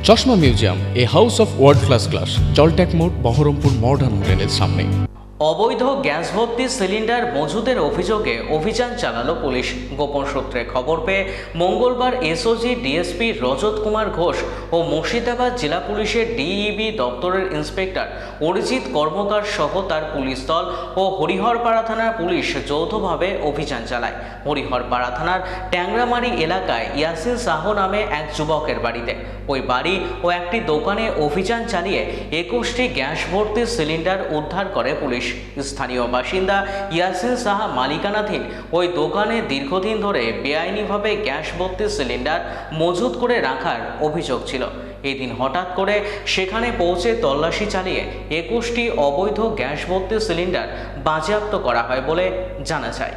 চশমা museum, a house of world class, জলট্যাক মোড়, বহরমপুর মডার্ন হোটেলের সামনে। অবৈধ গ্যাস ভর্তি সিলিন্ডার মজুদের অভিযোগে অভিযান চালালো পুলিশ। গোপন সূত্রে খবর পেয়ে মঙ্গলবার এসওজি ডিএসপি রজত কুমার ঘোষ ও মুর্শিদাবাদ জেলা পুলিশের ডিইবি দপ্তরের ইন্সপেক্টর অরিজিৎ কর্মকার সহ তার পুলিশ দল ও হরিহরপাড়া থানার পুলিশ যৌথভাবে অভিযান চালায় হরিহরপাড়া থানার ট্যাংরামারি এলাকায় ইয়াসিন শাহ নামে এক যুবকের বাড়িতে। ওই বাড়ি ও একটি দোকানে অভিযান চালিয়ে 21টি গ্যাস ভর্তি সিলিন্ডার উদ্ধার করে পুলিশ। স্থানীয় বাসিন্দা ইয়াসিন শাহ মালিকানাধীন ওই দোকানে দীর্ঘদিন ধরে বেআইনিভাবে গ্যাস ভর্তি সিলিন্ডার মজুত করে রাখার অভিযোগ ছিল। এদিন হঠাৎ করে সেখানে পৌঁছে তল্লাশি চালিয়ে 21টি অবৈধ গ্যাস ভর্তি সিলিন্ডার বাজেয়াপ্ত করা হয় বলে জানা যায়।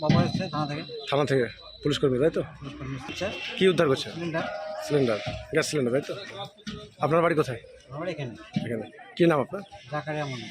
বাবা এসছে থানা থেকে পুলিশ কর্মী, তাই তো? কি উদ্ধার করছে? সিলিন্ডার, গ্যাস সিলিন্ডার, তাই তো? আপনার বাড়ি কোথায়? আমার এখানে এখানে। কি নাম আপনার? জাকারিয়া মনে